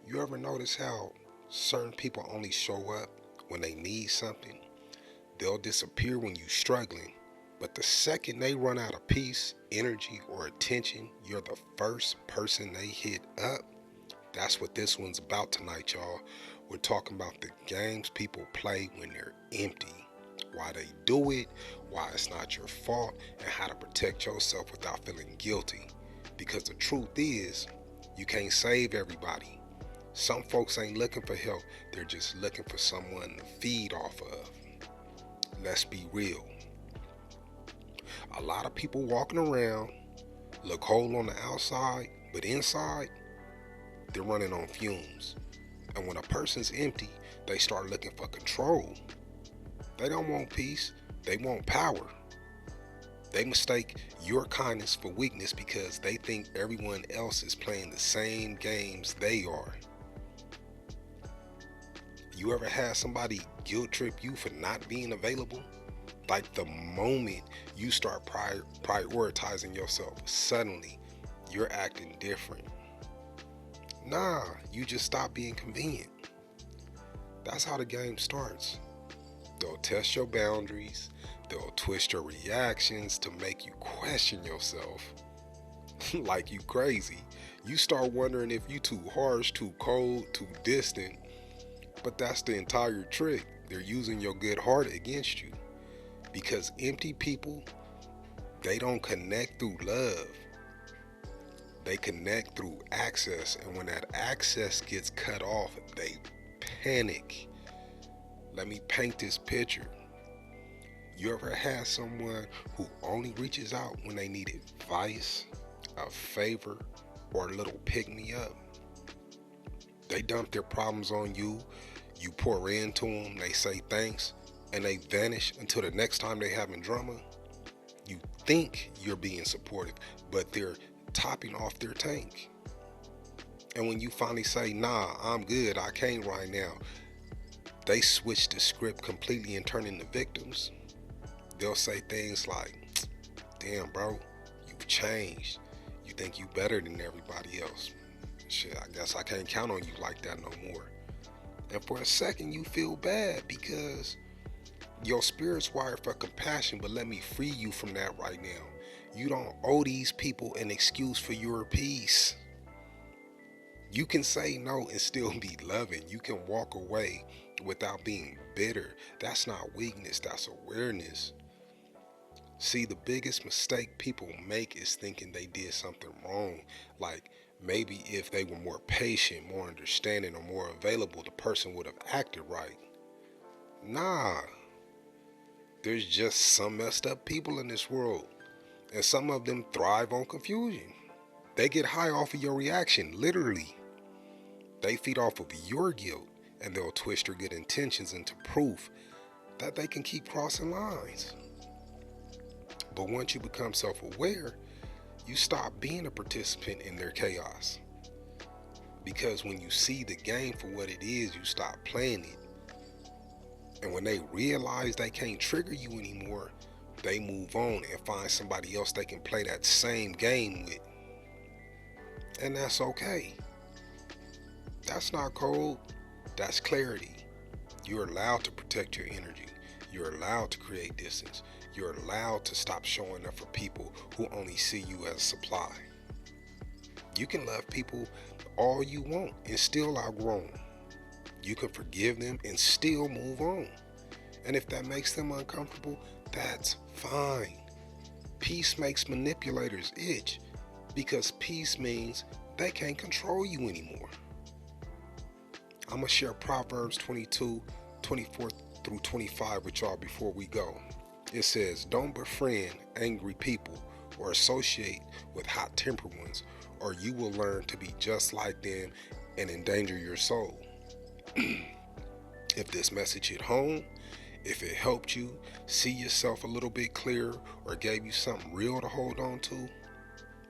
You ever notice how certain people only show up when they need something? They'll disappear when you're struggling, but the second they run out of peace, energy, or attention, you're the first person they hit up. That's what this one's about tonight, y'all. We're talking about the games people play when they're empty, why they do it, why it's not your fault, and how to protect yourself without feeling guilty. Because the truth is, you can't save everybody. Some folks ain't looking for help, they're just looking for someone to feed off of. Let's be real. A lot of people walking around look whole on the outside, but inside, they're running on fumes. And when a person's empty, they start looking for control. They don't want peace, they want power. They mistake your kindness for weakness because they think everyone else is playing the same games they are. You ever had somebody guilt trip you for not being available? Like the moment you start prioritizing yourself, suddenly you're acting different. Nah, you just stop being convenient. That's how the game starts. They'll test your boundaries, they'll twist your reactions to make you question yourself. Like you crazy. You start wondering if you too harsh, too cold, too distant. But that's the entire trick. They're using your good heart against you. Because empty people, they don't connect through love. They connect through access. And when that access gets cut off, they panic. Let me paint this picture. You ever had someone who only reaches out when they need advice, a favor, or a little pick me up? They dump their problems on you, you pour into them, they say thanks, and they vanish until the next time they having drama. You think you're being supportive, but they're topping off their tank. And when you finally say, nah, I'm good, I can't right now, they switch the script completely and turn into victims. They'll say things like, damn bro, you've changed. You think you better than everybody else. Shit, I guess I can't count on you like that no more. And for a second you feel bad because your spirit's wired for compassion, but let me free you from that right now. You don't owe these people an excuse for your peace. You can say no and still be loving. You can walk away without being bitter. That's not weakness, that's awareness. See, the biggest mistake people make is thinking they did something wrong. Like maybe if they were more patient, more understanding, or more available, the person would have acted right. Nah, there's just some messed up people in this world. And some of them thrive on confusion. They get high off of your reaction, literally. They feed off of your guilt, and they'll twist your good intentions into proof that they can keep crossing lines. But once you become self-aware, you stop being a participant in their chaos. Because when you see the game for what it is, you stop playing it. And when they realize they can't trigger you anymore, they move on and find somebody else they can play that same game with. And that's okay. That's not cold, that's clarity. You're allowed to protect your energy. You're allowed to create distance. You're allowed to stop showing up for people who only see you as supply. You can love people all you want and still outgrow them. You can forgive them and still move on. And if that makes them uncomfortable, that's fine. Peace makes manipulators itch because peace means they can't control you anymore. I'm going to share Proverbs 22, 24 through 25 with y'all before we go. It says, don't befriend angry people or associate with hot-tempered ones, or you will learn to be just like them and endanger your soul. If this message hit home, if it helped you see yourself a little bit clearer or gave you something real to hold on to,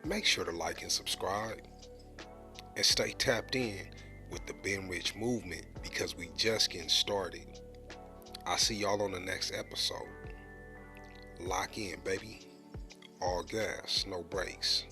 make sure to like and subscribe and stay tapped in with the Benrich movement because we just getting started. I'll see y'all on the next episode. Lock in, baby. All gas, no brakes.